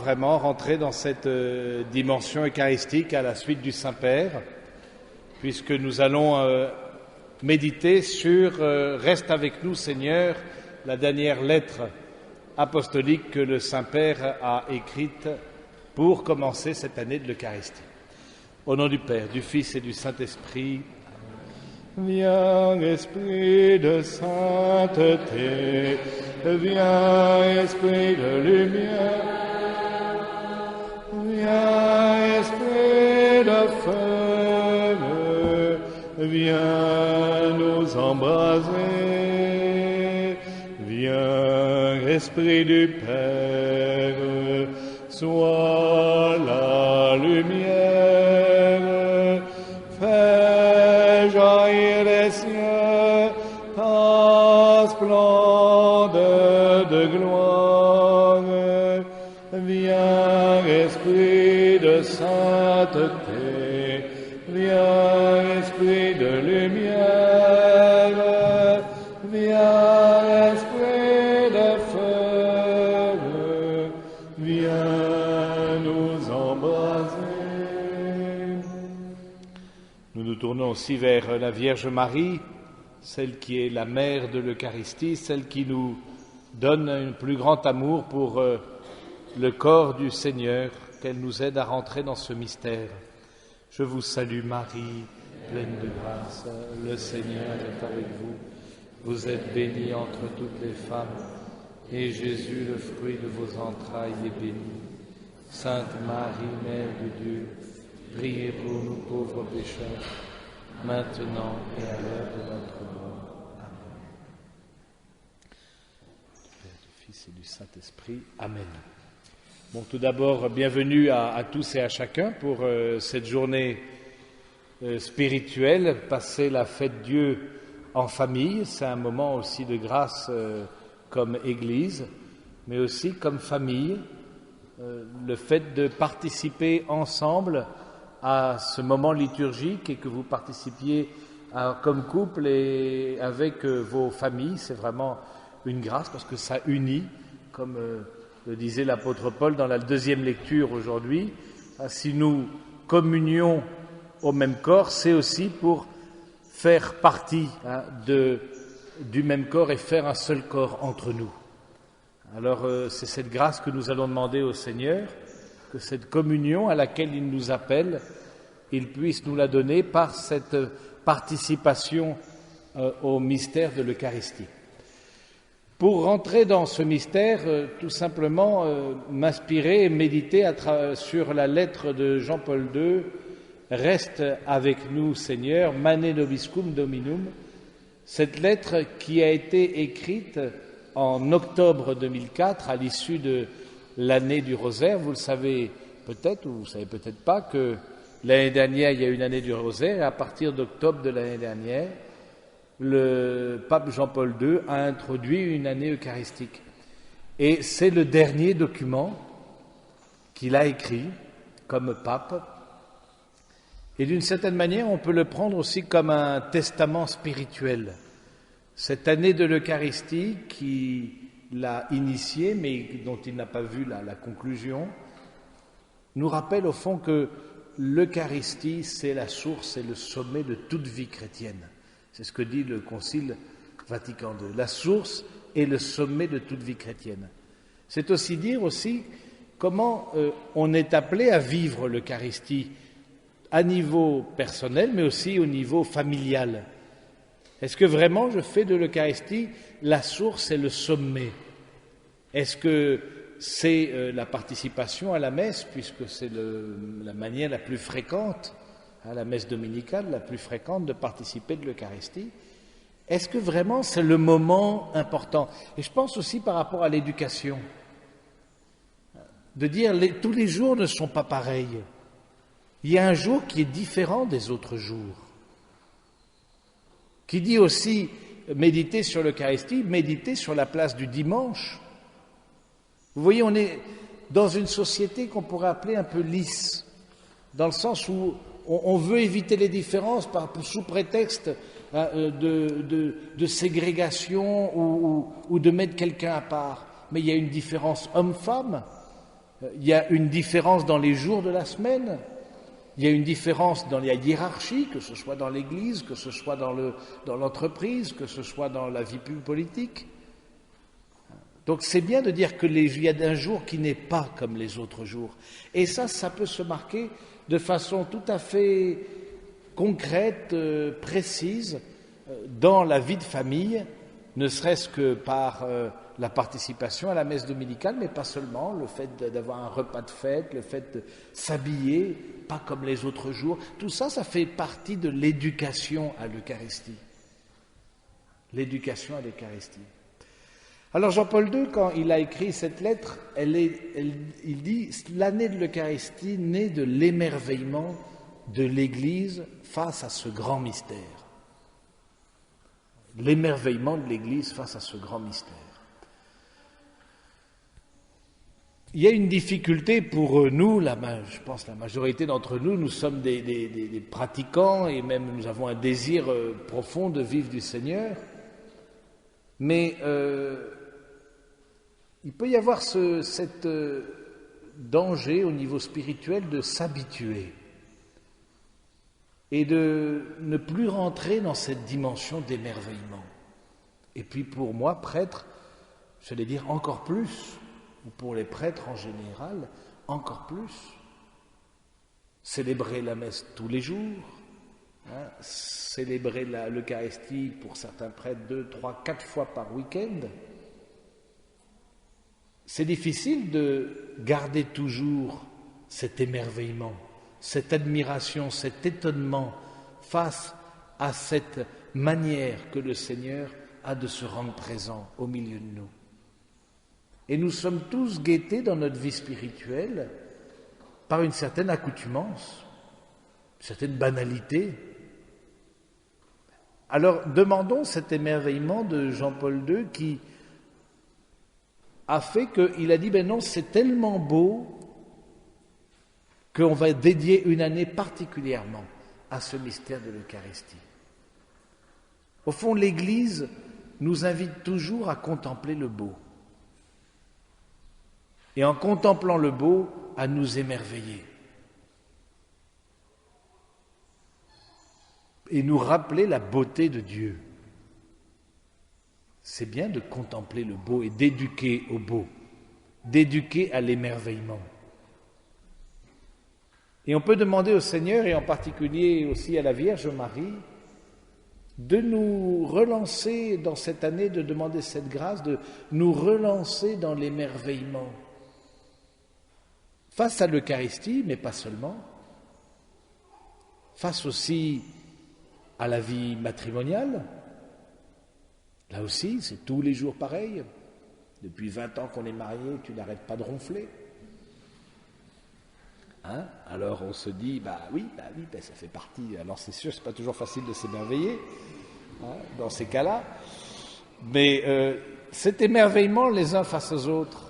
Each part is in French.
vraiment rentrer dans cette dimension eucharistique à la suite du Saint-Père, puisque nous allons méditer sur Reste avec nous, Seigneur, la dernière lettre apostolique que le Saint-Père a écrite pour commencer cette année de l'Eucharistie. Au nom du Père, du Fils et du Saint-Esprit. Viens, Esprit de sainteté, viens, Esprit de lumière, viens, Esprit de feu, viens nous embraser, viens, Esprit du Père, sois la lumière, fais jaillir des cieux ta splendeur de gloire. Viens, Esprit de sainteté, viens, Esprit de lumière, viens, Esprit de feu, viens nous embraser. Nous nous tournons aussi vers la Vierge Marie, celle qui est la mère de l'Eucharistie, celle qui nous donne un plus grand amour pour le corps du Seigneur, qu'elle nous aide à rentrer dans ce mystère. Je vous salue Marie, pleine de grâce, le Seigneur est avec vous. Vous êtes bénie entre toutes les femmes, et Jésus, le fruit de vos entrailles, est béni. Sainte Marie, Mère de Dieu, priez pour nous pauvres pécheurs, maintenant et à l'heure de notre mort. Amen. Du Père, du Fils et du Saint-Esprit. Amen. Bon, tout d'abord, bienvenue à tous et à chacun pour cette journée spirituelle, passer la fête Dieu en famille. C'est un moment aussi de grâce comme Église, mais aussi comme famille. Le fait de participer ensemble à ce moment liturgique et que vous participiez comme couple et avec vos familles, c'est vraiment une grâce parce que ça unit, comme le disait l'apôtre Paul dans la deuxième lecture aujourd'hui. Si nous communions au même corps, c'est aussi pour faire partie du même corps et faire un seul corps entre nous. Alors c'est cette grâce que nous allons demander au Seigneur, que cette communion à laquelle il nous appelle, il puisse nous la donner par cette participation au mystère de l'Eucharistie. Pour rentrer dans ce mystère, tout simplement m'inspirer et méditer sur la lettre de Jean-Paul II, « Reste avec nous, Seigneur, Mane nobiscum Dominum », cette lettre qui a été écrite en octobre 2004, à l'issue de l'année du Rosaire. Vous le savez peut-être, ou vous ne savez peut-être pas, que l'année dernière, il y a eu une année du Rosaire, et à partir d'octobre de l'année dernière, le pape Jean-Paul II a introduit une année eucharistique. Et c'est le dernier document qu'il a écrit comme pape. Et d'une certaine manière, on peut le prendre aussi comme un testament spirituel. Cette année de l'Eucharistie qui l'a initiée, mais dont il n'a pas vu la conclusion, nous rappelle au fond que l'Eucharistie, c'est la source et le sommet de toute vie chrétienne. C'est ce que dit le Concile Vatican II. La source et le sommet de toute vie chrétienne. C'est aussi dire aussi comment on est appelé à vivre l'Eucharistie à niveau personnel, mais aussi au niveau familial. Est-ce que vraiment je fais de l'Eucharistie la source et le sommet? Est-ce que c'est la participation à la messe, puisque c'est la manière la plus fréquente, à la messe dominicale, la plus fréquente de participer de l'Eucharistie? Est-ce que vraiment c'est le moment important? Et je pense aussi par rapport à l'éducation, de dire tous les jours ne sont pas pareils. Il y a un jour qui est différent des autres jours. Qui dit aussi méditer sur l'Eucharistie, méditer sur la place du dimanche. Vous voyez, on est dans une société qu'on pourrait appeler un peu lisse, dans le sens où on veut éviter les différences sous prétexte de ségrégation ou de mettre quelqu'un à part. Mais il y a une différence homme-femme, Il y a une différence dans les jours de la semaine. Il y a une différence dans la hiérarchie, que ce soit dans l'Église, que ce soit dans l'entreprise, que ce soit dans la vie politique. Donc c'est bien de dire qu'il y a un jour qui n'est pas comme les autres jours. Et ça peut se marquer de façon tout à fait concrète, précise, dans la vie de famille, ne serait-ce que par la participation à la messe dominicale, mais pas seulement, le fait d'avoir un repas de fête, le fait de s'habiller, pas comme les autres jours. Tout ça, ça fait partie de l'éducation à l'Eucharistie. L'éducation à l'Eucharistie. Alors Jean-Paul II, quand il a écrit cette lettre, il dit « L'année de l'Eucharistie naît de l'émerveillement de l'Église face à ce grand mystère. » L'émerveillement de l'Église face à ce grand mystère. Il y a une difficulté pour nous, je pense la majorité d'entre nous, nous sommes des pratiquants et même nous avons un désir profond de vivre du Seigneur, mais il peut y avoir cet danger au niveau spirituel de s'habituer et de ne plus rentrer dans cette dimension d'émerveillement. Et puis pour moi, prêtre, j'allais dire encore plus, ou pour les prêtres en général, encore plus. Célébrer la messe tous les jours, célébrer l'Eucharistie pour certains prêtres 2, 3, 4 fois par week-end. C'est difficile de garder toujours cet émerveillement, cette admiration, cet étonnement face à cette manière que le Seigneur a de se rendre présent au milieu de nous. Et nous sommes tous guettés dans notre vie spirituelle par une certaine accoutumance, une certaine banalité. Alors demandons cet émerveillement de Jean-Paul II qui a fait qu'il a dit, ben non, c'est tellement beau qu'on va dédier une année particulièrement à ce mystère de l'Eucharistie. Au fond, l'Église nous invite toujours à contempler le beau. Et en contemplant le beau, à nous émerveiller. Et nous rappeler la beauté de Dieu. C'est bien de contempler le beau et d'éduquer au beau, d'éduquer à l'émerveillement. Et on peut demander au Seigneur, et en particulier aussi à la Vierge Marie, de nous relancer dans cette année, de demander cette grâce, de nous relancer dans l'émerveillement. Face à l'Eucharistie, mais pas seulement, face aussi à la vie matrimoniale, là aussi, c'est tous les jours pareil. Depuis 20 ans qu'on est mariés, tu n'arrêtes pas de ronfler. Alors on se dit, oui, ça fait partie. Alors c'est sûr, c'est pas toujours facile de s'émerveiller dans ces cas-là, mais cet émerveillement les uns face aux autres,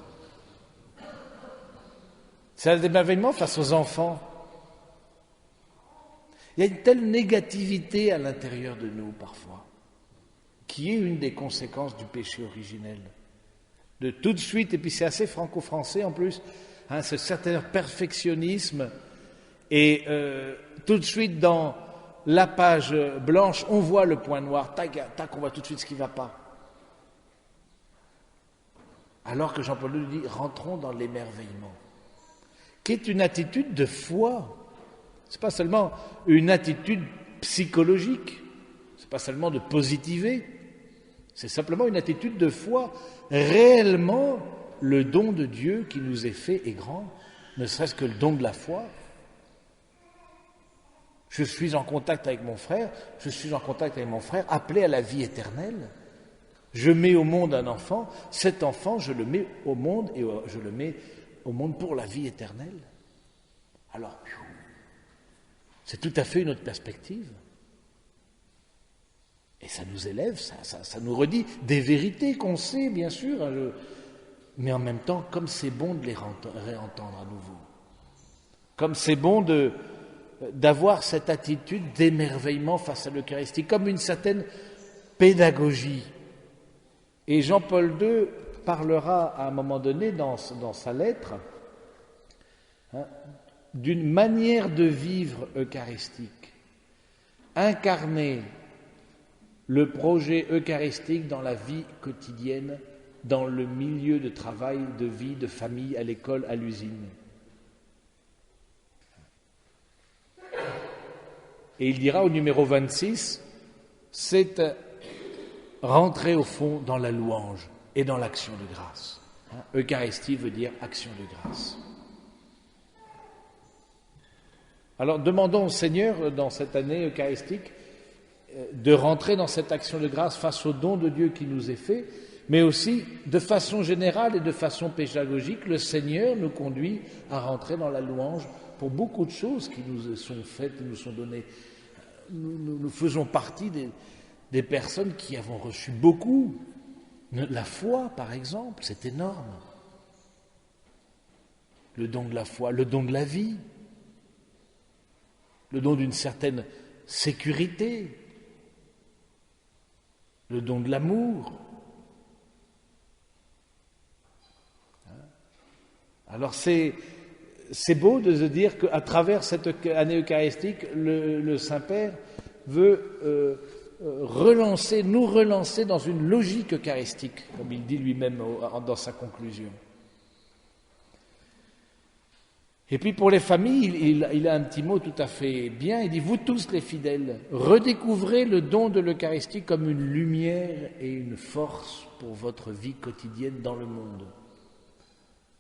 c'est un émerveillement face aux enfants. Il y a une telle négativité à l'intérieur de nous parfois, qui est une des conséquences du péché originel. De tout de suite, et puis c'est assez franco-français en plus, ce certain perfectionnisme, et tout de suite dans la page blanche, on voit le point noir, tac, on voit tout de suite ce qui ne va pas. Alors que Jean-Paul II dit, rentrons dans l'émerveillement, qui est une attitude de foi. Ce n'est pas seulement une attitude psychologique, ce n'est pas seulement de positiver, c'est simplement une attitude de foi. Réellement, le don de Dieu qui nous est fait est grand, ne serait-ce que le don de la foi. Je suis en contact avec mon frère, appelé à la vie éternelle. Je mets au monde un enfant, cet enfant, je le mets au monde et je le mets au monde pour la vie éternelle. Alors, c'est tout à fait une autre perspective. Et ça nous élève, ça nous redit des vérités qu'on sait, bien sûr, mais en même temps, comme c'est bon de les réentendre à nouveau. Comme c'est bon d'avoir cette attitude d'émerveillement face à l'Eucharistie, comme une certaine pédagogie. Et Jean-Paul II parlera à un moment donné dans sa lettre hein, d'une manière de vivre eucharistique, incarner le projet eucharistique dans la vie quotidienne, dans le milieu de travail, de vie, de famille, à l'école, à l'usine. Et il dira au numéro 26, c'est rentrer au fond dans la louange et dans l'action de grâce. Eucharistie veut dire action de grâce. Alors demandons au Seigneur, dans cette année eucharistique, de rentrer dans cette action de grâce face au don de Dieu qui nous est fait, mais aussi de façon générale et de façon pédagogique, le Seigneur nous conduit à rentrer dans la louange pour beaucoup de choses qui nous sont faites, qui nous sont données. Nous faisons partie des personnes qui avons reçu beaucoup. La foi, par exemple, c'est énorme. Le don de la foi, le don de la vie, le don d'une certaine sécurité, le don de l'amour. Alors c'est beau de se dire qu'à travers cette année eucharistique, le Saint-Père veut nous relancer dans une logique eucharistique, comme il dit lui-même dans sa conclusion. Et puis pour les familles, il a un petit mot tout à fait bien, il dit « Vous tous les fidèles, redécouvrez le don de l'Eucharistie comme une lumière et une force pour votre vie quotidienne dans le monde.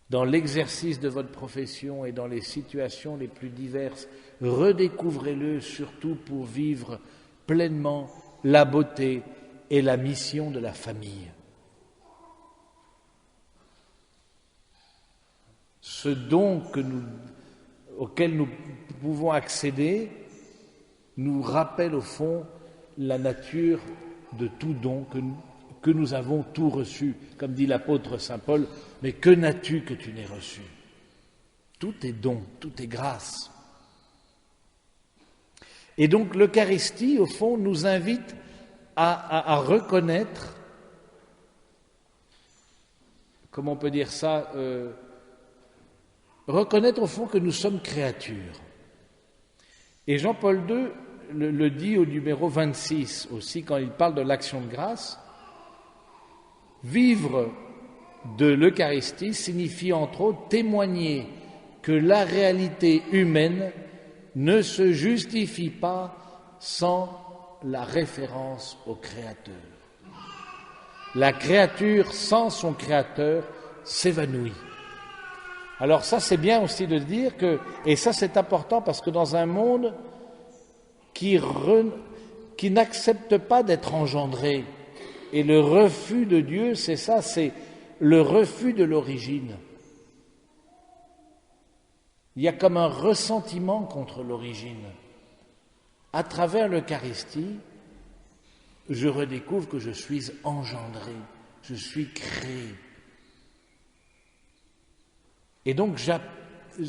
Dans l'exercice de votre profession et dans les situations les plus diverses, redécouvrez-le surtout pour vivre pleinement la beauté et la mission de la famille. » Ce don auquel nous pouvons accéder nous rappelle au fond la nature de tout don que nous avons tout reçu. Comme dit l'apôtre Saint Paul, mais que n'as-tu que tu n'aies reçu? Tout est don, tout est grâce. Et donc l'Eucharistie, au fond, nous invite à reconnaître, comment on peut dire ça, reconnaître au fond que nous sommes créatures. Et Jean-Paul II le dit au numéro 26 aussi, quand il parle de l'action de grâce. Vivre de l'Eucharistie signifie entre autres témoigner que la réalité humaine ne se justifie pas sans la référence au Créateur. La créature sans son Créateur s'évanouit. Alors ça, c'est bien aussi de dire que, et ça c'est important parce que dans un monde qui n'accepte pas d'être engendré, et le refus de Dieu, c'est ça, c'est le refus de l'origine. Il y a comme un ressentiment contre l'origine. À travers l'Eucharistie, je redécouvre que je suis engendré, je suis créé. Et donc,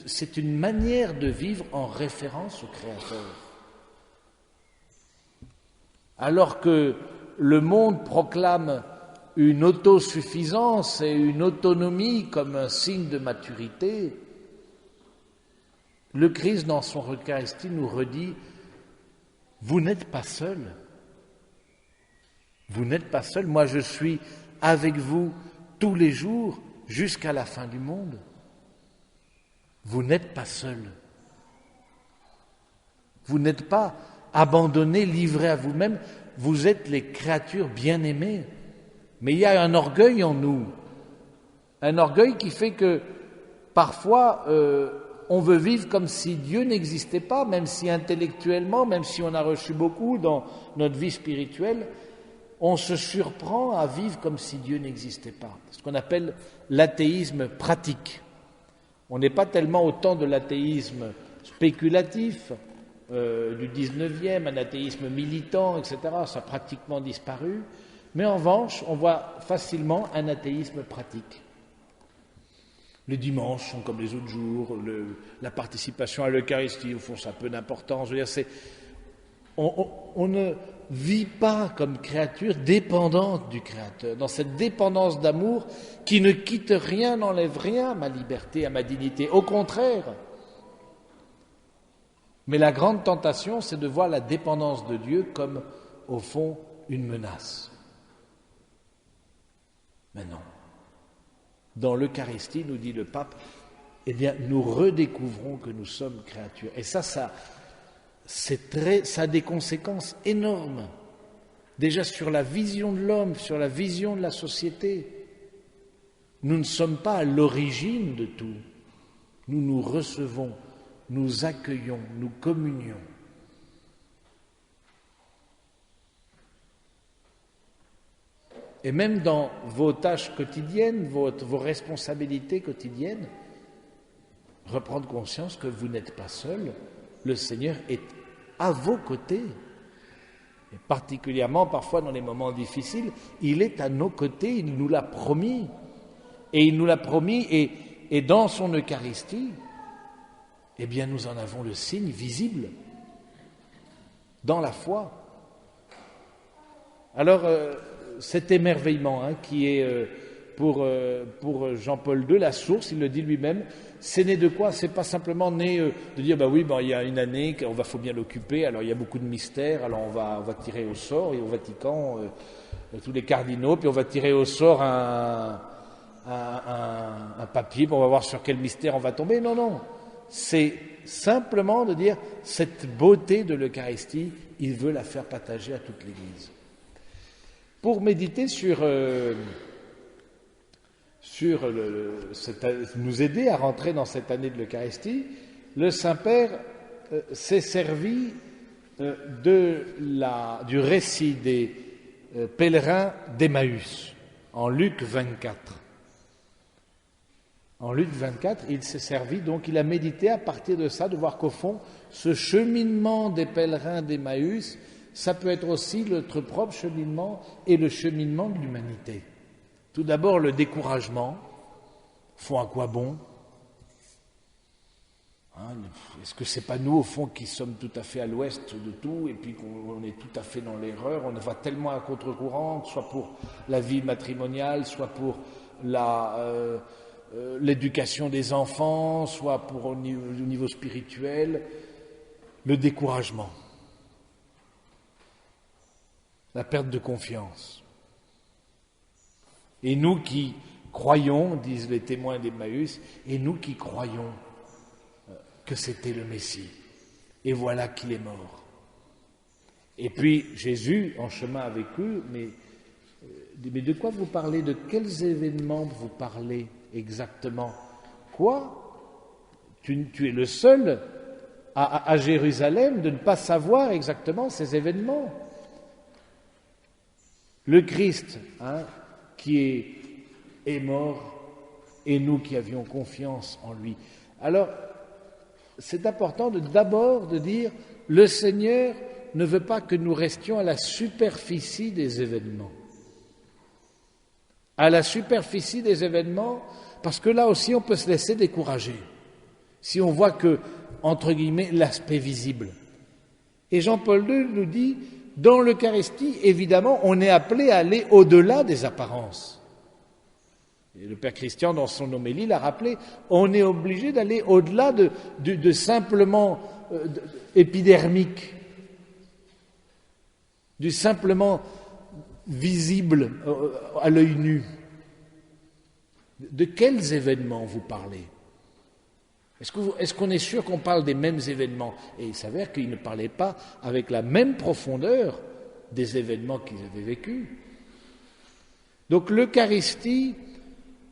c'est une manière de vivre en référence au Créateur. Alors que le monde proclame une autosuffisance et une autonomie comme un signe de maturité, le Christ, dans son Eucharistie, nous redit « Vous n'êtes pas seul. Vous n'êtes pas seul. Moi, je suis avec vous tous les jours jusqu'à la fin du monde. Vous n'êtes pas seul. Vous n'êtes pas abandonnés, livrés à vous-même. Vous êtes les créatures bien-aimées. Mais il y a un orgueil en nous. Un orgueil qui fait que parfois on veut vivre comme si Dieu n'existait pas, même si intellectuellement, même si on a reçu beaucoup dans notre vie spirituelle, on se surprend à vivre comme si Dieu n'existait pas. Ce qu'on appelle l'athéisme pratique. On n'est pas tellement au temps de l'athéisme spéculatif du 19e, un athéisme militant, etc. Ça a pratiquement disparu. Mais en revanche, on voit facilement un athéisme pratique. Les dimanches sont comme les autres jours, la participation à l'Eucharistie, au fond, ça a peu d'importance. Je veux dire, on ne vit pas comme créature dépendante du Créateur, dans cette dépendance d'amour qui ne quitte rien, n'enlève rien à ma liberté, à ma dignité. Au contraire, Mais la grande tentation, c'est de voir la dépendance de Dieu comme, au fond, une menace. Mais non. Dans l'Eucharistie, nous dit le pape, eh bien, nous redécouvrons que nous sommes créatures. Et ça a des conséquences énormes. Déjà sur la vision de l'homme, sur la vision de la société. Nous ne sommes pas à l'origine de tout. Nous nous recevons, nous accueillons, nous communions. Et même dans vos tâches quotidiennes, vos responsabilités quotidiennes, reprendre conscience que vous n'êtes pas seul, le Seigneur est à vos côtés. Et particulièrement parfois dans les moments difficiles, il est à nos côtés, il nous l'a promis. Et il nous l'a promis, et dans son Eucharistie, eh bien nous en avons le signe visible, dans la foi. Alors, cet émerveillement qui est pour Jean-Paul II, la source, il le dit lui-même, c'est né de quoi? C'est pas simplement né de dire, il y a une année, faut bien l'occuper, alors il y a beaucoup de mystères, alors on va tirer au sort, et au Vatican, tous les cardinaux, puis on va tirer au sort un papier, puis on va voir sur quel mystère on va tomber. Non, c'est simplement de dire, cette beauté de l'Eucharistie, il veut la faire partager à toute l'Église. Pour méditer nous aider à rentrer dans cette année de l'Eucharistie, le Saint-Père s'est servi du récit des pèlerins d'Emmaüs, en Luc 24. En Luc 24, il s'est servi, donc il a médité à partir de ça, de voir qu'au fond, ce cheminement des pèlerins d'Emmaüs, ça peut être aussi notre propre cheminement et le cheminement de l'humanité. Tout d'abord, le découragement. Font à quoi bon? Est-ce que c'est pas nous, au fond, qui sommes tout à fait à l'ouest de tout, et puis qu'on est tout à fait dans l'erreur, on va tellement à contre-courant, soit pour la vie matrimoniale, soit pour l'éducation des enfants, soit pour au niveau spirituel, le découragement. La perte de confiance. Et nous qui croyons, disent les témoins d'Emmaüs, et nous qui croyons que c'était le Messie. Et voilà qu'il est mort. Et puis Jésus, en chemin avec eux, mais de quoi vous parlez? De quels événements vous parlez exactement? Quoi? Tu es le seul à Jérusalem de ne pas savoir exactement ces événements. Le Christ, qui est mort, et nous qui avions confiance en lui. Alors, c'est important d'abord de dire, le Seigneur ne veut pas que nous restions à la superficie des événements. À la superficie des événements, parce que là aussi on peut se laisser décourager, si on voit que, entre guillemets, l'aspect visible. Et Jean-Paul II nous dit, dans l'Eucharistie, évidemment, on est appelé à aller au-delà des apparences. Et le Père Christian, dans son homélie, l'a rappelé, on est obligé d'aller au-delà de simplement épidermique, du simplement visible à l'œil nu. De quels événements vous parlez? Est-ce qu'on est sûr qu'on parle des mêmes événements? Et il s'avère qu'ils ne parlaient pas avec la même profondeur des événements qu'ils avaient vécus. Donc l'Eucharistie,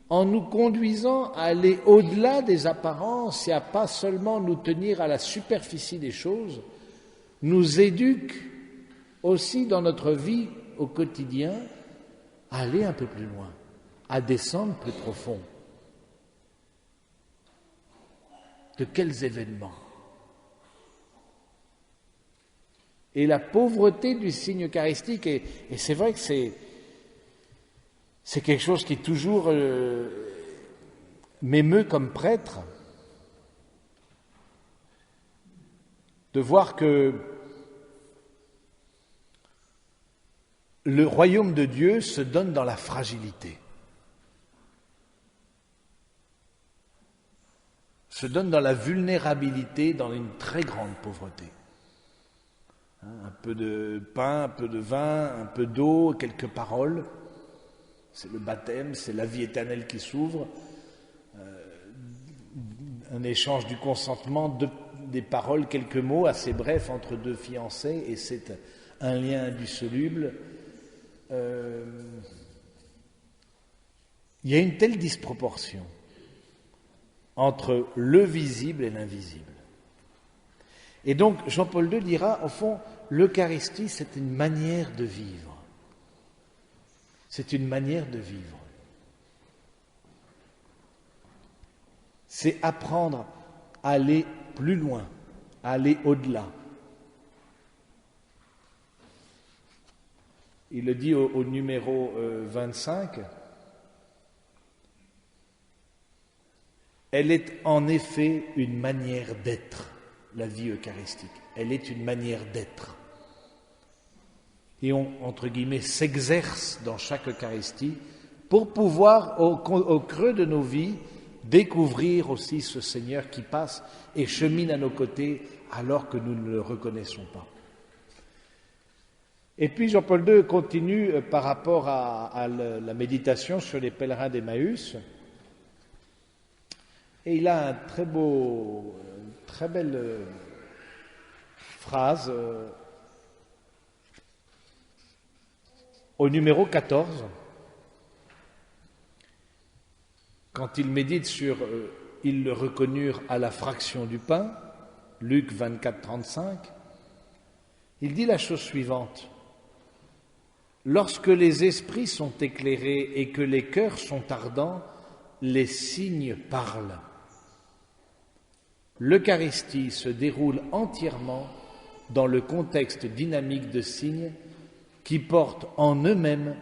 en nous conduisant à aller au-delà des apparences et à pas seulement nous tenir à la superficie des choses, nous éduque aussi dans notre vie au quotidien à aller un peu plus loin, à descendre plus profond. De quels événements? Et la pauvreté du signe eucharistique, et c'est vrai que c'est quelque chose qui toujours m'émeut comme prêtre, de voir que le royaume de Dieu se donne dans la fragilité. se donne dans la vulnérabilité, dans une très grande pauvreté. Un peu de pain, un peu de vin, un peu d'eau, quelques paroles. C'est le baptême, c'est la vie éternelle qui s'ouvre. Un échange du consentement, des paroles, quelques mots assez brefs entre deux fiancés, et c'est un lien indissoluble. Il y a une telle disproportion entre le visible et l'invisible. Et donc, Jean-Paul II dira, au fond, l'Eucharistie, c'est une manière de vivre. C'est une manière de vivre. C'est apprendre à aller plus loin, à aller au-delà. Il le dit au numéro 25. Elle est en effet une manière d'être, la vie eucharistique. Elle est une manière d'être. Et on, entre guillemets, s'exerce dans chaque Eucharistie pour pouvoir, au creux de nos vies, découvrir aussi ce Seigneur qui passe et chemine à nos côtés alors que nous ne le reconnaissons pas. Et puis Jean-Paul II continue par rapport à la méditation sur les pèlerins d'Emmaüs. Et il a une très belle phrase au numéro 14, quand il médite sur « Ils le reconnurent à la fraction du pain », Luc 24, 35, il dit la chose suivante. « Lorsque les esprits sont éclairés et que les cœurs sont ardents, les signes parlent. L'Eucharistie se déroule entièrement dans le contexte dynamique de signes qui portent en eux-mêmes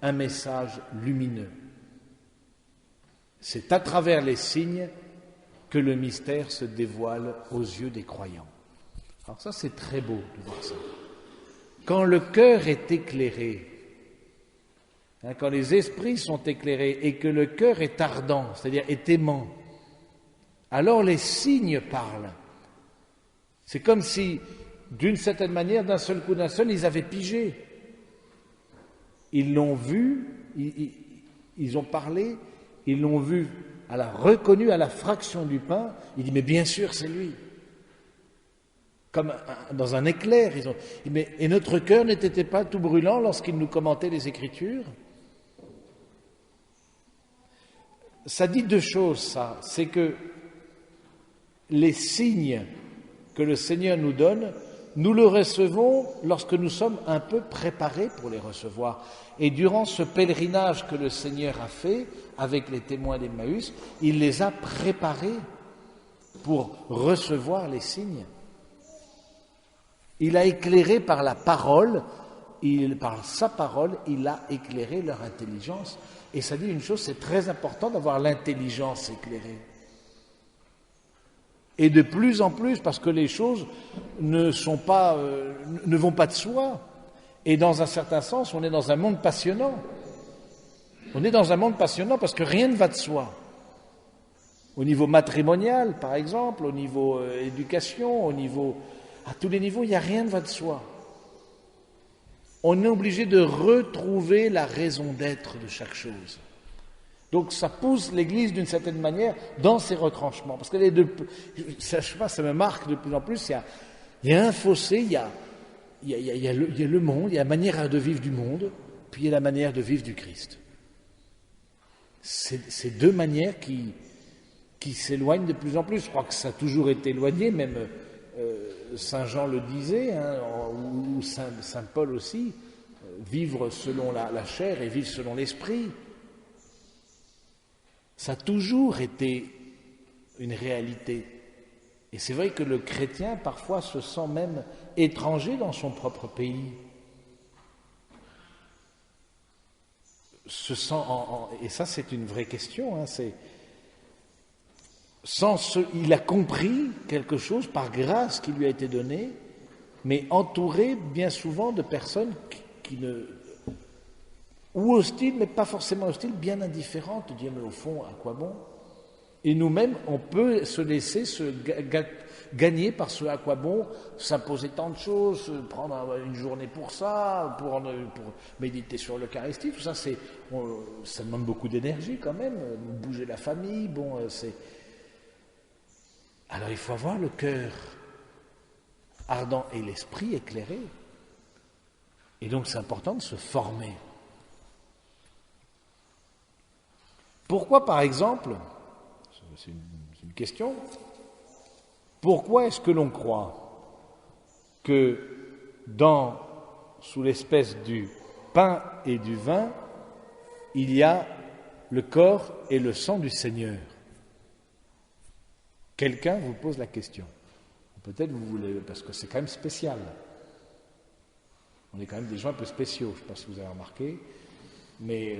un message lumineux. C'est à travers les signes que le mystère se dévoile aux yeux des croyants. » Alors ça, c'est très beau de voir ça. Quand le cœur est éclairé, quand les esprits sont éclairés et que le cœur est ardent, c'est-à-dire est aimant, alors les signes parlent. C'est comme si, d'une certaine manière, d'un seul coup, ils avaient pigé. Ils l'ont vu, ils ont parlé, ils l'ont vu, reconnu à la fraction du pain. Il dit, mais bien sûr, c'est lui. Comme dans un éclair. Et notre cœur n'était pas tout brûlant lorsqu'il nous commentait les Écritures? Ça dit deux choses, ça. C'est que les signes que le Seigneur nous donne, nous le recevons lorsque nous sommes un peu préparés pour les recevoir. Et durant ce pèlerinage que le Seigneur a fait avec les témoins d'Emmaüs, il les a préparés pour recevoir les signes. Il a éclairé par la parole, par sa parole, il a éclairé leur intelligence. Et ça dit une chose, c'est très important d'avoir l'intelligence éclairée. Et de plus en plus, parce que les choses ne vont pas de soi. Et dans un certain sens, on est dans un monde passionnant. On est dans un monde passionnant parce que rien ne va de soi. Au niveau matrimonial, par exemple, au niveau éducation, à tous les niveaux, il n'y a rien ne va de soi. On est obligé de retrouver la raison d'être de chaque chose. Donc ça pousse l'Église d'une certaine manière dans ses retranchements. Parce que ça me marque de plus en plus, il y a un fossé, il y a le monde, il y a la manière de vivre du monde, puis il y a la manière de vivre du Christ. C'est deux manières qui s'éloignent de plus en plus. Je crois que ça a toujours été éloigné, même Saint Jean le disait, ou Saint Paul aussi, vivre selon la chair et vivre selon l'esprit. Ça a toujours été une réalité. Et c'est vrai que le chrétien, parfois, se sent même étranger dans son propre pays. Et ça, c'est une vraie question. Il a compris quelque chose par grâce qui lui a été donnée, mais entouré bien souvent de personnes ou hostiles, mais pas forcément hostiles, bien indifférentes, de dire mais au fond, à quoi bon? Et nous-mêmes, on peut se laisser gagner par ce à quoi bon s'imposer tant de choses, prendre une journée pour ça, pour méditer sur l'Eucharistie, tout ça, ça demande beaucoup d'énergie quand même, bouger la famille, Alors il faut avoir le cœur ardent et l'esprit éclairé. Et donc c'est important de se former. Pourquoi, par exemple, c'est une question, pourquoi est-ce que l'on croit que sous l'espèce du pain et du vin, il y a le corps et le sang du Seigneur? Quelqu'un vous pose la question. Peut-être vous voulez, parce que c'est quand même spécial. On est quand même des gens un peu spéciaux, je ne sais pas si vous avez remarqué, mais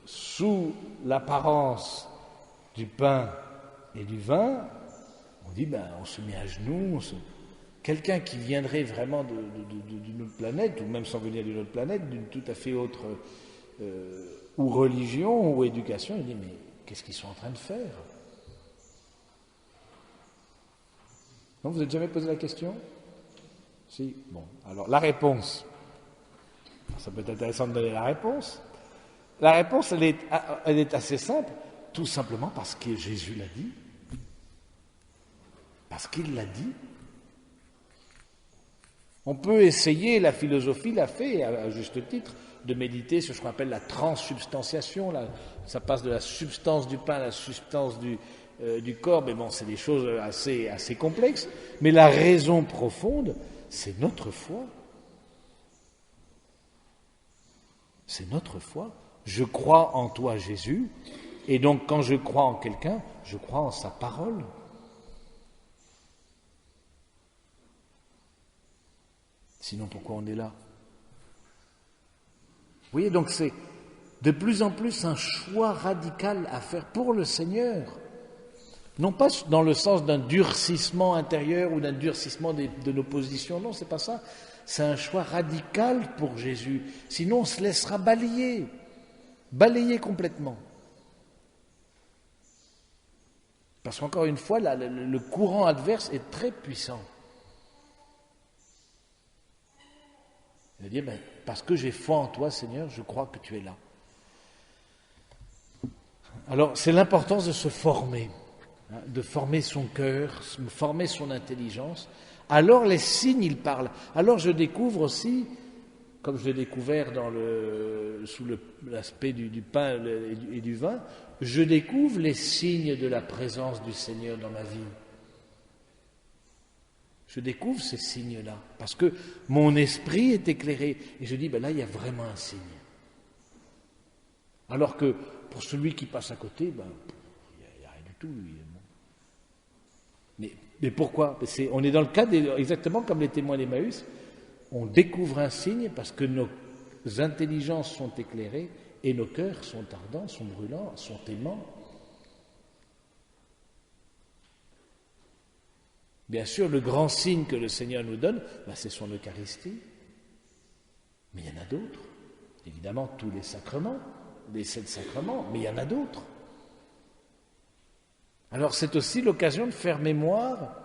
sous l'apparence du pain et du vin, on dit, on se met à genoux, quelqu'un qui viendrait vraiment d'une autre planète, ou même sans venir d'une autre planète, d'une tout à fait autre ou religion ou éducation, il dit, mais qu'est-ce qu'ils sont en train de faire? Non, vous n'avez jamais posé la question? Si. Bon, alors la réponse, ça peut être intéressant de donner la réponse. La réponse, elle est assez simple, tout simplement parce que Jésus l'a dit. Parce qu'il l'a dit. On peut essayer, la philosophie l'a fait, à juste titre, de méditer sur ce qu'on appelle la transsubstantiation. Ça passe de la substance du pain à la substance du corps, mais bon, c'est des choses assez complexes. Mais la raison profonde, c'est notre foi. C'est notre foi. Je crois en toi, Jésus, et donc quand je crois en quelqu'un, je crois en sa parole. Sinon, pourquoi on est là? Vous voyez, donc c'est de plus en plus un choix radical à faire pour le Seigneur. Non pas dans le sens d'un durcissement intérieur ou d'un durcissement de nos positions, non, c'est pas ça. C'est un choix radical pour Jésus. Sinon, on se laissera balayer complètement. Parce qu'encore une fois, le courant adverse est très puissant. Il va dire, parce que j'ai foi en toi, Seigneur, je crois que tu es là. Alors, c'est l'importance de se former, de former son cœur, de former son intelligence. Alors, les signes, ils parlent. Alors, je découvre aussi, comme je l'ai découvert sous l'aspect du pain et du vin, je découvre les signes de la présence du Seigneur dans ma vie. Je découvre ces signes-là, parce que mon esprit est éclairé. Et je dis, là, il y a vraiment un signe. Alors que pour celui qui passe à côté, il n'y a rien du tout. Mais pourquoi? On est dans le cas exactement comme les témoins d'Emmaüs. On découvre un signe parce que nos intelligences sont éclairées et nos cœurs sont ardents, sont brûlants, sont aimants. Bien sûr, le grand signe que le Seigneur nous donne, c'est son Eucharistie. Mais il y en a d'autres. Évidemment, tous les sacrements, les 7 sacrements, mais il y en a d'autres. Alors c'est aussi l'occasion de faire mémoire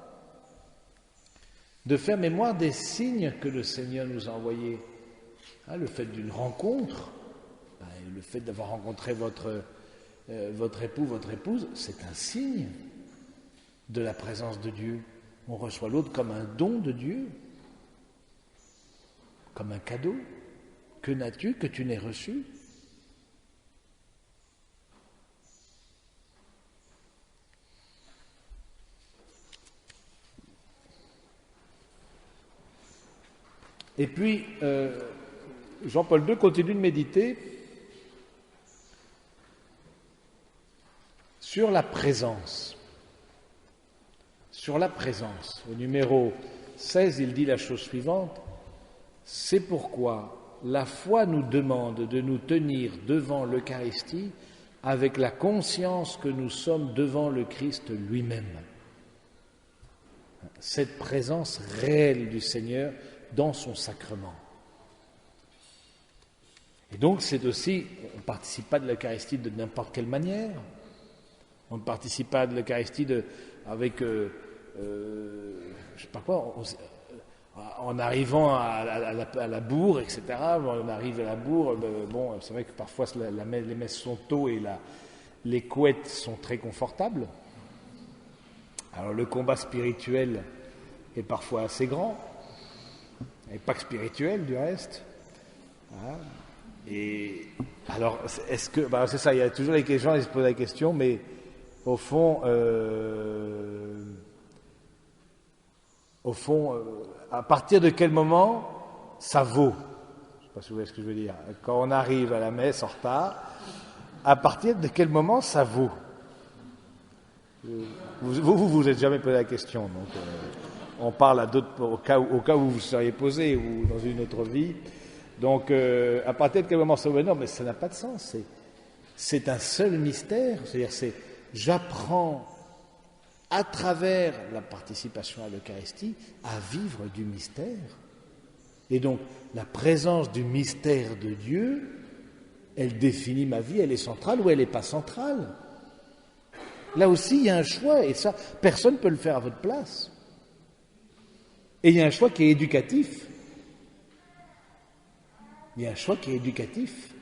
des signes que le Seigneur nous a envoyés. Le fait d'une rencontre, le fait d'avoir rencontré votre époux, votre épouse, c'est un signe de la présence de Dieu. On reçoit l'autre comme un don de Dieu, comme un cadeau. Que n'as-tu que tu n'aies reçu? Et puis, Jean-Paul II continue de méditer sur la présence. Sur la présence. Au numéro 16, il dit la chose suivante. C'est pourquoi la foi nous demande de nous tenir devant l'Eucharistie avec la conscience que nous sommes devant le Christ lui-même. Cette présence réelle du Seigneur dans son sacrement. Et donc c'est aussi, on ne participe pas de l'Eucharistie de n'importe quelle manière. On ne participe pas de l'Eucharistie avec, je sais pas quoi, en arrivant à la bourre, etc. On arrive à la bourre, bon, c'est vrai que parfois les messes sont tôt et les couettes sont très confortables. Alors le combat spirituel est parfois assez grand, et pas que spirituel du reste. Voilà. Et alors, est-ce que, c'est ça, il y a toujours les gens qui se posent la question, mais au fond, à partir de quel moment ça vaut? Je ne sais pas si vous voyez ce que je veux dire. Quand on arrive à la messe en retard, à partir de quel moment ça vaut? Vous êtes jamais posé la question, donc on parle à d'autres au cas où vous seriez posé ou dans une autre vie. Donc à partir de quel moment ça vaut? Non, mais ça n'a pas de sens. C'est un seul mystère. C'est-à-dire, j'apprends à travers la participation à l'Eucharistie à vivre du mystère. Et donc la présence du mystère de Dieu, elle définit ma vie. Elle est centrale ou elle n'est pas centrale. Là aussi, il y a un choix, et ça, personne ne peut le faire à votre place. Et il y a un choix qui est éducatif. Il y a un choix qui est éducatif.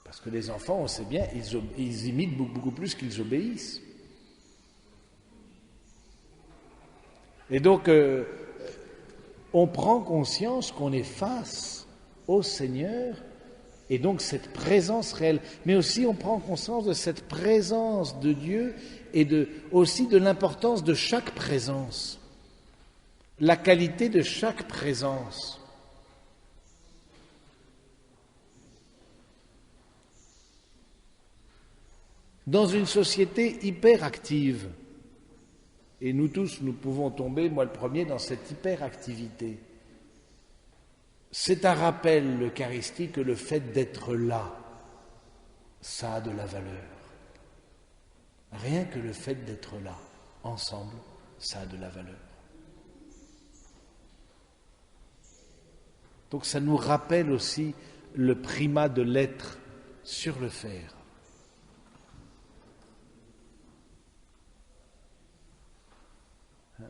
Parce que les enfants, on sait bien, ils imitent beaucoup plus qu'ils obéissent. Et donc, on prend conscience qu'on est face au Seigneur. Et donc cette présence réelle, mais aussi on prend conscience de cette présence de Dieu et aussi de l'importance de chaque présence, la qualité de chaque présence. Dans une société hyperactive, et nous tous, nous pouvons tomber, moi le premier, dans cette hyperactivité. C'est un rappel, l'Eucharistie, que le fait d'être là, ça a de la valeur. Rien que le fait d'être là, ensemble, ça a de la valeur. Donc ça nous rappelle aussi le primat de l'être sur le faire.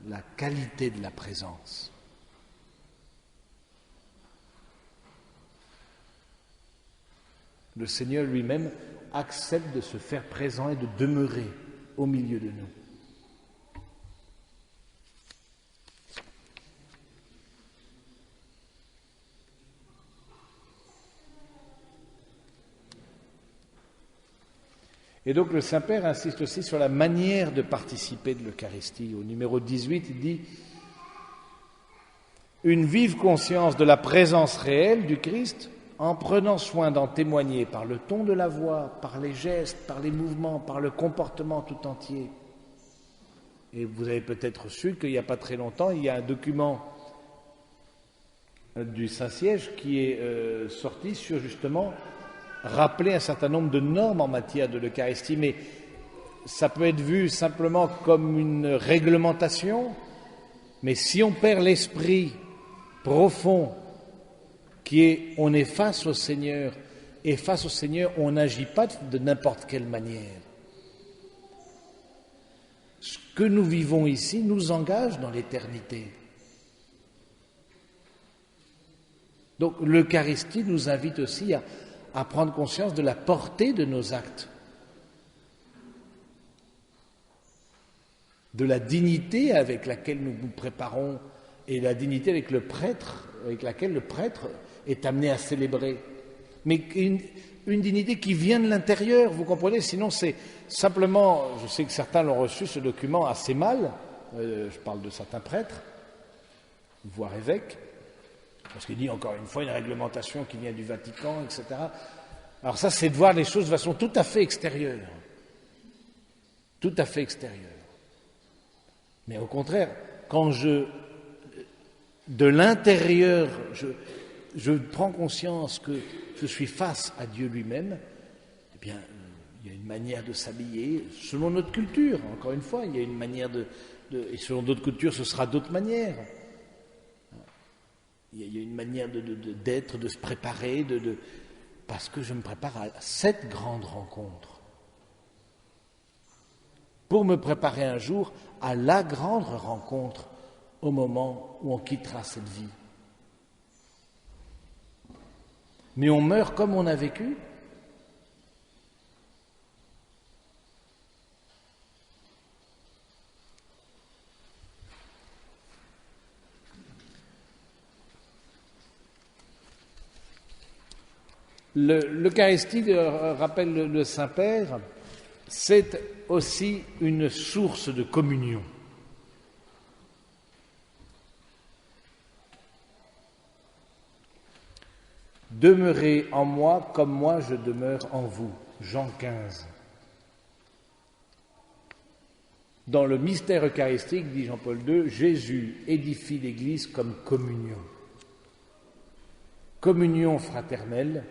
La qualité de la présence. Le Seigneur lui-même accepte de se faire présent et de demeurer au milieu de nous. Et donc le Saint-Père insiste aussi sur la manière de participer de l'Eucharistie. Au numéro 18, il dit « Une vive conscience de la présence réelle du Christ, en prenant soin d'en témoigner par le ton de la voix, par les gestes, par les mouvements, par le comportement tout entier. » Et vous avez peut-être su qu'il n'y a pas très longtemps, il y a un document du Saint-Siège qui est sorti sur justement rappeler un certain nombre de normes en matière de l'Eucharistie, mais ça peut être vu simplement comme une réglementation, mais si on perd l'esprit profond qui est on est face au Seigneur, et face au Seigneur on n'agit pas de n'importe quelle manière. Ce que nous vivons ici nous engage dans l'éternité. Donc l'Eucharistie nous invite aussi à prendre conscience de la portée de nos actes, de la dignité avec laquelle nous nous préparons et la dignité avec laquelle le prêtre est amené à célébrer. Mais une dignité qui vient de l'intérieur, vous comprenez, sinon c'est simplement, je sais que certains l'ont reçu ce document assez mal, je parle de certains prêtres, voire évêques, parce qu'il dit encore une fois une réglementation qui vient du Vatican, etc. Alors ça, c'est de voir les choses de façon tout à fait extérieure. Tout à fait extérieure. Mais au contraire, quand de l'intérieur, je prends conscience que je suis face à Dieu lui-même, eh bien, il y a une manière de s'habiller, selon notre culture, encore une fois, il y a une manière et selon d'autres cultures, ce sera d'autres manières. Il y a une manière d'être, de se préparer, parce que je me prépare à cette grande rencontre. pour me préparer un jour à la grande rencontre au moment où on quittera cette vie. Mais on meurt comme on a vécu. L'Eucharistie, rappelle le Saint-Père, c'est aussi une source de communion. Demeurez en moi comme moi je demeure en vous. Jean 15. Dans le mystère eucharistique, dit Jean-Paul II, Jésus édifie l'Église comme communion. Communion fraternelle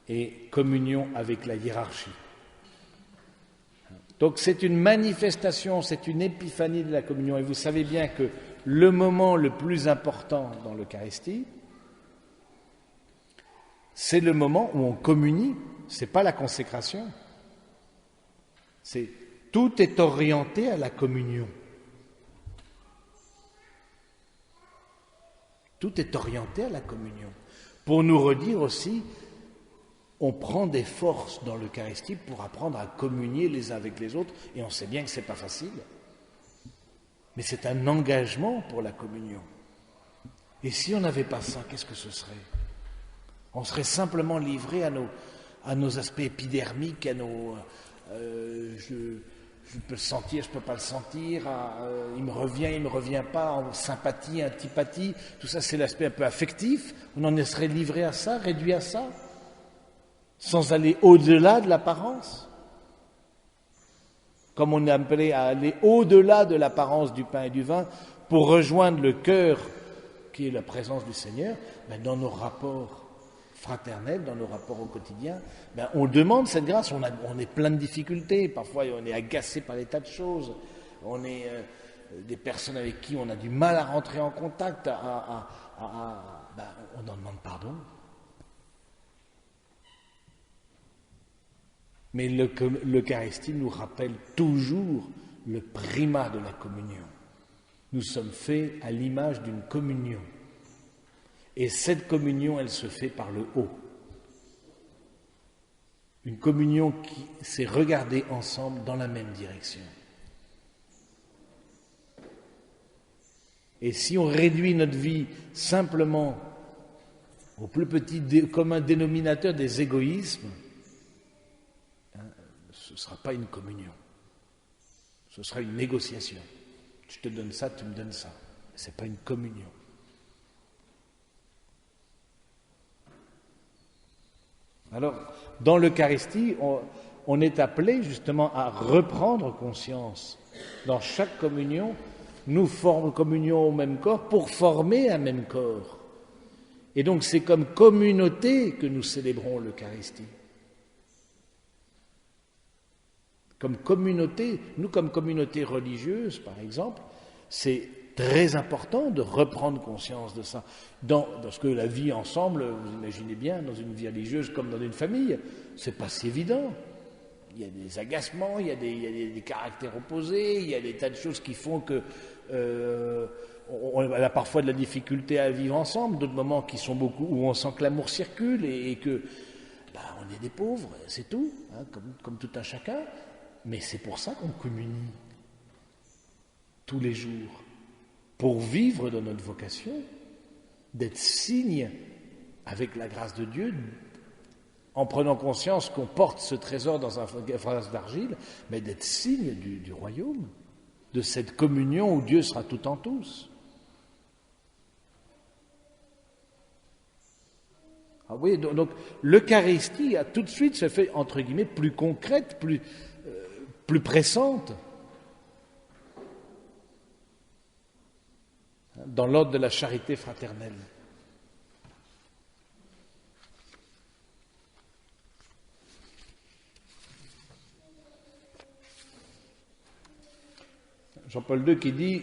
et communion avec la hiérarchie. Donc c'est une manifestation, c'est une épiphanie de la communion. Et vous savez bien que le moment le plus important dans l'Eucharistie, c'est le moment où on communie, c'est pas la consécration. Tout est orienté à la communion. Tout est orienté à la communion. Pour nous redire aussi, on prend des forces dans l'Eucharistie pour apprendre à communier les uns avec les autres, et on sait bien que ce n'est pas facile. Mais c'est un engagement pour la communion. Et si on n'avait pas ça, qu'est-ce que ce serait? On serait simplement livré à nos aspects épidermiques, à nos... je peux le sentir, je ne peux pas le sentir, il me revient pas, en sympathie, antipathie, tout ça c'est l'aspect un peu affectif, on en serait livré à ça, réduit à ça, sans aller au-delà de l'apparence. Comme on est appelé à aller au-delà de l'apparence du pain et du vin pour rejoindre le cœur qui est la présence du Seigneur, dans nos rapports fraternels, dans nos rapports au quotidien, on demande cette grâce, on est plein de difficultés, parfois on est agacé par des tas de choses, on est des personnes avec qui on a du mal à rentrer en contact, on en demande pardon. Mais l'Eucharistie nous rappelle toujours le primat de la communion. Nous sommes faits à l'image d'une communion. Et cette communion, elle se fait par le haut. Une communion qui s'est regardée ensemble dans la même direction. Et si on réduit notre vie simplement au plus petit commun dénominateur des égoïsmes, ce ne sera pas une communion. Ce sera une négociation. Je te donne ça, tu me donnes ça. Ce n'est pas une communion. Alors, dans l'Eucharistie, on est appelé justement à reprendre conscience. Dans chaque communion, nous formons communion au même corps pour former un même corps. Et donc, c'est comme communauté que nous célébrons l'Eucharistie. Comme communauté, nous comme communauté religieuse, par exemple, c'est très important de reprendre conscience de ça. Parce que la vie ensemble, vous imaginez bien, dans une vie religieuse comme dans une famille, c'est pas si évident. Il y a des agacements, il y a des caractères opposés, il y a des tas de choses qui font que on a parfois de la difficulté à vivre ensemble, d'autres moments qui sont beaucoup où on sent que l'amour circule et que on est des pauvres, c'est tout, comme tout un chacun. Mais c'est pour ça qu'on communie tous les jours, pour vivre dans notre vocation, d'être signe, avec la grâce de Dieu, en prenant conscience qu'on porte ce trésor dans un vase d'argile, mais d'être signe du royaume, de cette communion où Dieu sera tout en tous. Ah oui, donc l'Eucharistie a tout de suite se fait, entre guillemets, plus concrète, plus pressante, dans l'ordre de la charité fraternelle. Jean-Paul II qui dit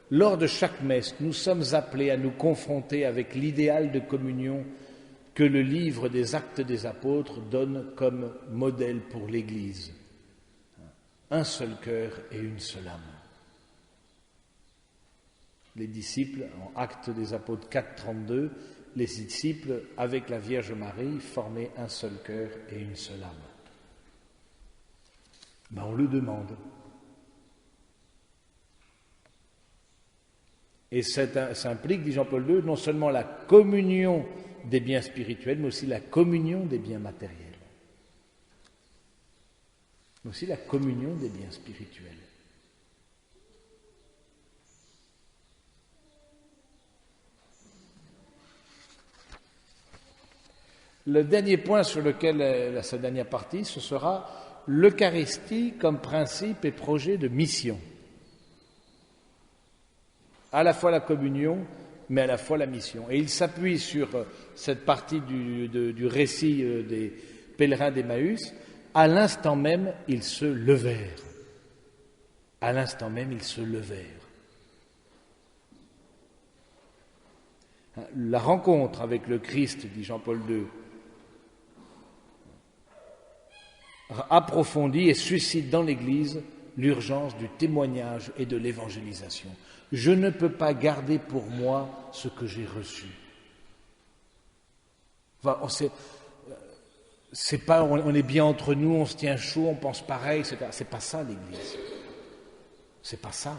lors de chaque messe, nous sommes appelés à nous confronter avec l'idéal de communion que le livre des Actes des Apôtres donne comme modèle pour l'Église. un seul cœur et une seule âme. Les disciples, en Actes des Apôtres 4:32, les disciples, avec la Vierge Marie, formaient un seul cœur et une seule âme. Ben, on le demande. Et ça implique, dit Jean-Paul II, non seulement la communion des biens spirituels, mais aussi la communion des biens matériels. Mais aussi la communion des biens spirituels. Le dernier point sur lequel sa dernière partie, ce sera l'Eucharistie comme principe et projet de mission. À la fois la communion, mais à la fois la mission. Et il s'appuie sur cette partie du récit des pèlerins d'Emmaüs. À l'instant même, ils se levèrent. À l'instant même, ils se levèrent. La rencontre avec le Christ, dit Jean-Paul II, approfondit et suscite dans l'Église l'urgence du témoignage et de l'évangélisation. Je ne peux pas garder pour moi ce que j'ai reçu. Enfin, on est bien entre nous, on se tient chaud, on pense pareil, etc. C'est pas ça l'Église. C'est pas ça.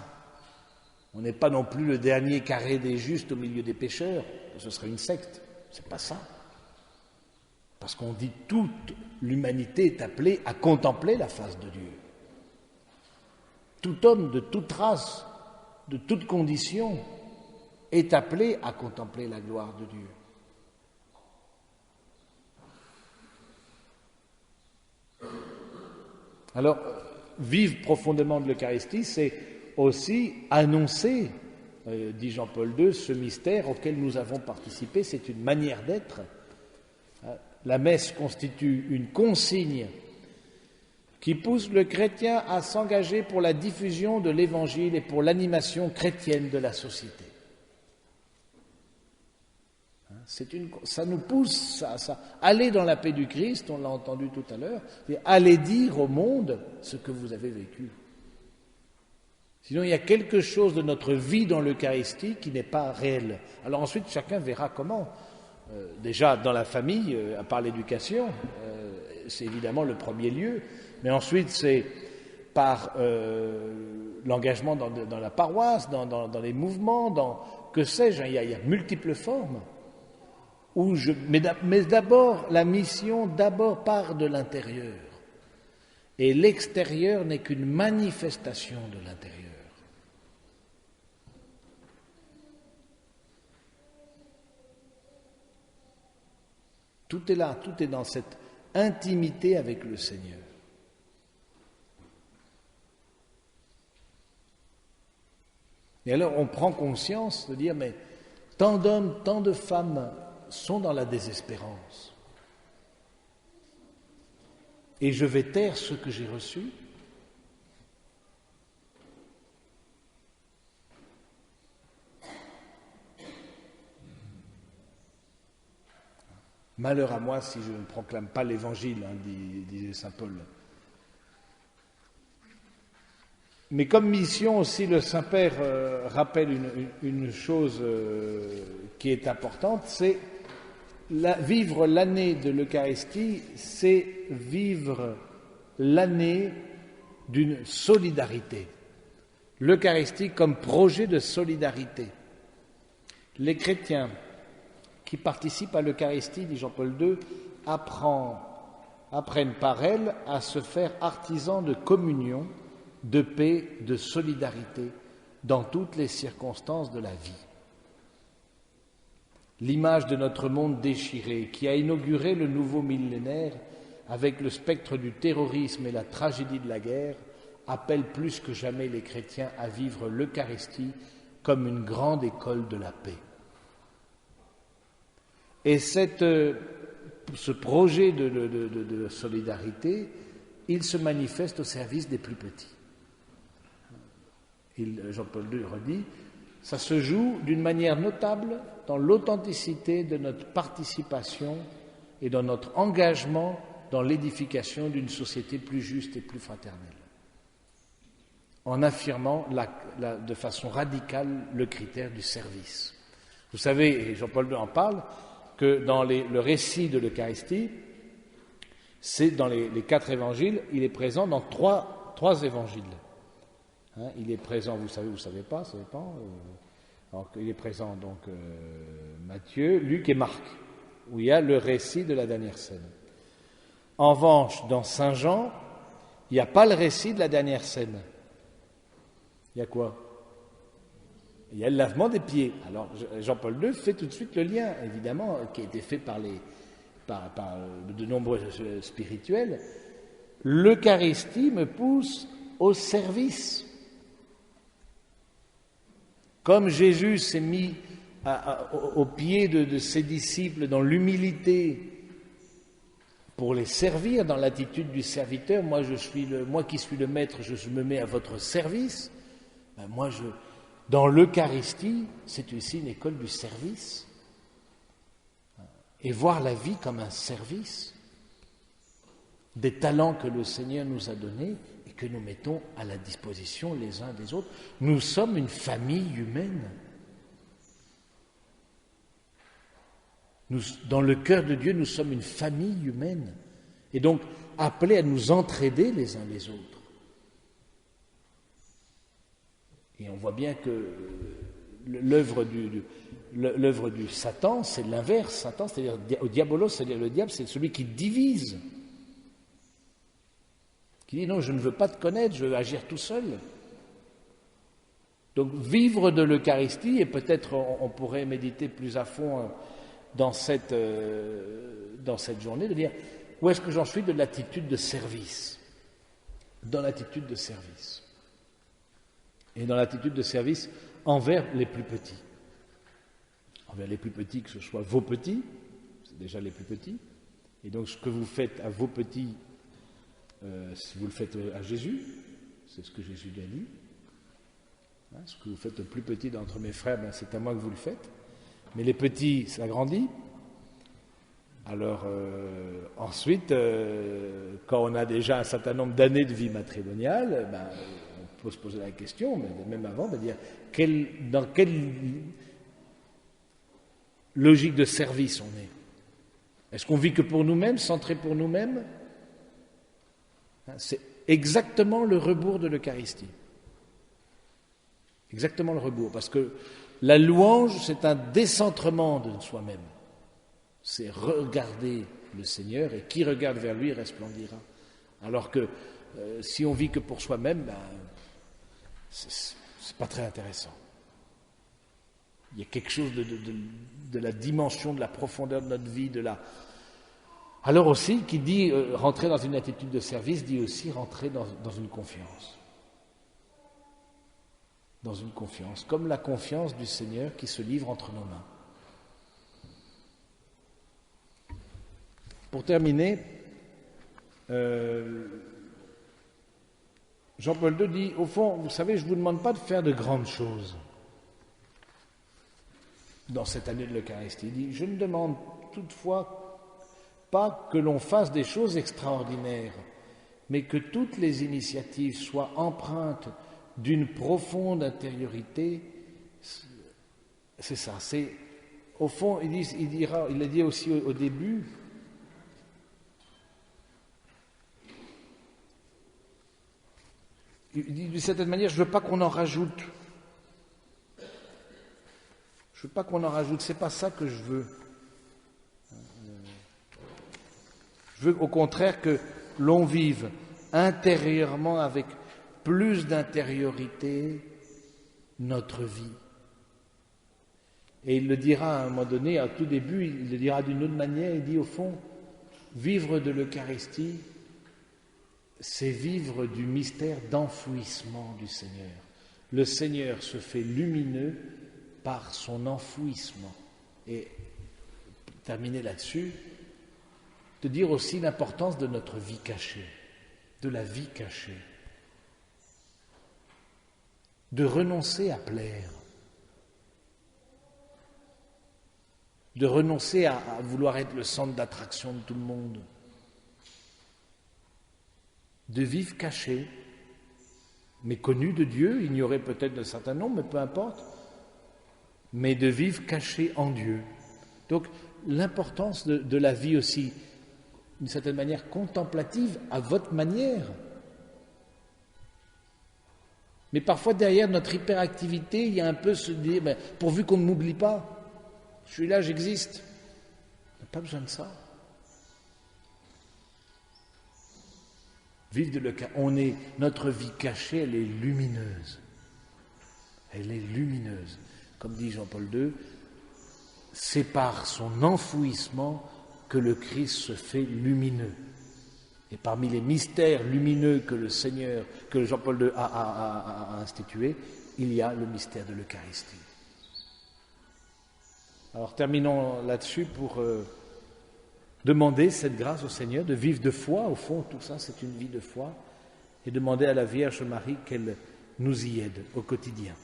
On n'est pas non plus le dernier carré des justes au milieu des pécheurs. Ce serait une secte. C'est pas ça. Parce qu'on dit toute l'humanité est appelée à contempler la face de Dieu. Tout homme de toute race, de toute condition, est appelé à contempler la gloire de Dieu. Alors, vivre profondément de l'Eucharistie, c'est aussi annoncer, dit Jean-Paul II, ce mystère auquel nous avons participé. C'est une manière d'être. La messe constitue une consigne qui pousse le chrétien à s'engager pour la diffusion de l'Évangile et pour l'animation chrétienne de la société. Ça nous pousse à aller dans la paix du Christ, on l'a entendu tout à l'heure, et aller dire au monde ce que vous avez vécu. Sinon, il y a quelque chose de notre vie dans l'Eucharistie qui n'est pas réel. Alors ensuite, chacun verra comment. Déjà, dans la famille, à part l'éducation, c'est évidemment le premier lieu, mais ensuite, c'est par l'engagement dans la paroisse, dans les mouvements, que sais-je, il y a multiples formes. Mais d'abord, la mission part de l'intérieur. Et l'extérieur n'est qu'une manifestation de l'intérieur. Tout est là, tout est dans cette intimité avec le Seigneur. Et alors on prend conscience de dire, mais tant d'hommes, tant de femmes sont dans la désespérance. Et je vais taire ce que j'ai reçu. Malheur à moi si je ne proclame pas l'Évangile, disait saint Paul. Mais comme mission aussi, le Saint-Père rappelle une chose qui est importante, c'est vivre l'année de l'Eucharistie, c'est vivre l'année d'une solidarité. L'Eucharistie comme projet de solidarité. Les chrétiens qui participent à l'Eucharistie, dit Jean-Paul II, apprennent par elle à se faire artisans de communion, de paix, de solidarité dans toutes les circonstances de la vie. L'image de notre monde déchiré qui a inauguré le nouveau millénaire avec le spectre du terrorisme et la tragédie de la guerre appelle plus que jamais les chrétiens à vivre l'Eucharistie comme une grande école de la paix. Et ce projet de solidarité, il se manifeste au service des plus petits. Jean-Paul II redit, ça se joue d'une manière notable dans l'authenticité de notre participation et dans notre engagement dans l'édification d'une société plus juste et plus fraternelle. en affirmant de façon radicale le critère du service. Vous savez, et Jean-Paul II en parle, que dans le récit de l'Eucharistie, c'est dans les 4 évangiles, il est présent dans trois évangiles. Hein, il est présent, vous savez pas, ça dépend. Alors, il est présent donc Matthieu, Luc et Marc, où il y a le récit de la dernière scène. En revanche, dans Saint Jean, il n'y a pas le récit de la dernière scène. Il y a quoi? Il y a le lavement des pieds. Alors Jean-Paul II fait tout de suite le lien, évidemment, qui a été fait par de nombreux spirituels. L'Eucharistie me pousse au service. Comme Jésus s'est mis aux pieds de ses disciples dans l'humilité pour les servir, dans l'attitude du serviteur, moi qui suis le maître, je me mets à votre service. Ben dans l'Eucharistie, c'est aussi une école du service. Et voir la vie comme un service, des talents que le Seigneur nous a donnés et que nous mettons à la disposition les uns des autres. Nous sommes une famille humaine. Dans le cœur de Dieu, nous sommes une famille humaine. Et donc, appelés à nous entraider les uns les autres. Et on voit bien que l'œuvre du Satan, c'est l'inverse. Satan, c'est-à-dire au diabolos, c'est-à-dire le diable, c'est celui qui divise. Qui dit non, je ne veux pas te connaître, je veux agir tout seul. Donc vivre de l'Eucharistie, et peut-être on pourrait méditer plus à fond dans cette journée, de dire où est-ce que j'en suis de l'attitude de service. Dans l'attitude de service. Et dans l'attitude de service envers les plus petits. Envers les plus petits, que ce soit vos petits, c'est déjà les plus petits. Et donc ce que vous faites à vos petits, si vous le faites à Jésus, c'est ce que Jésus lui a dit. Hein, ce que vous faites au plus petit d'entre mes frères, ben, c'est à moi que vous le faites. Mais les petits, ça grandit. Alors ensuite, quand on a déjà un certain nombre d'années de vie matrimoniale, ben, on peut se poser la question, mais même avant, de dire dans quelle logique de service on est. Est-ce qu'on vit que pour nous-mêmes, centré pour nous-mêmes? C'est exactement le rebours de l'Eucharistie. Exactement le rebours, parce que la louange, c'est un décentrement de soi-même. C'est regarder le Seigneur, et qui regarde vers lui resplendira. Alors que si on vit que pour soi-même, ben, c'est pas très intéressant. Il y a quelque chose de la dimension, de la profondeur de notre vie, Alors aussi, qui dit rentrer dans une attitude de service, dit aussi rentrer dans une confiance. Dans une confiance, comme la confiance du Seigneur qui se livre entre nos mains. Pour terminer, Jean-Paul II dit, au fond, vous savez, je ne vous demande pas de faire de grandes choses dans cette année de l'Eucharistie. Il dit, je ne demande toutefois pas que l'on fasse des choses extraordinaires, mais que toutes les initiatives soient empreintes d'une profonde intériorité. C'est ça, c'est, au fond, il l'a dit aussi au début, il dit d'une certaine manière, je ne veux pas qu'on en rajoute. Je ne veux pas qu'on en rajoute, c'est pas ça que je veux. Je veux au contraire que l'on vive intérieurement avec plus d'intériorité notre vie. Et il le dira à un moment donné, à tout début, il le dira d'une autre manière, il dit au fond, vivre de l'Eucharistie, c'est vivre du mystère d'enfouissement du Seigneur. Le Seigneur se fait lumineux par son enfouissement. Et terminer là-dessus, de dire aussi l'importance de notre vie cachée, de la vie cachée, de renoncer à plaire, de renoncer à vouloir être le centre d'attraction de tout le monde, de vivre caché, méconnu de Dieu, ignoré peut-être d'un certain nombre, mais peu importe, mais de vivre caché en Dieu. Donc l'importance de la vie aussi, d'une certaine manière contemplative, à votre manière. Mais parfois derrière notre hyperactivité, il y a un peu se dire, pourvu qu'on ne m'oublie pas, je suis là, j'existe. On n'a pas besoin de ça. Vivre notre vie cachée, elle est lumineuse. Elle est lumineuse. Comme dit Jean-Paul II, c'est par son enfouissement que le Christ se fait lumineux. Et parmi les mystères lumineux que le Seigneur, que Jean-Paul II a institué, il y a le mystère de l'Eucharistie. Alors terminons là-dessus pour demander cette grâce au Seigneur de vivre de foi. Au fond, tout ça, c'est une vie de foi. Et demander à la Vierge Marie qu'elle nous y aide au quotidien.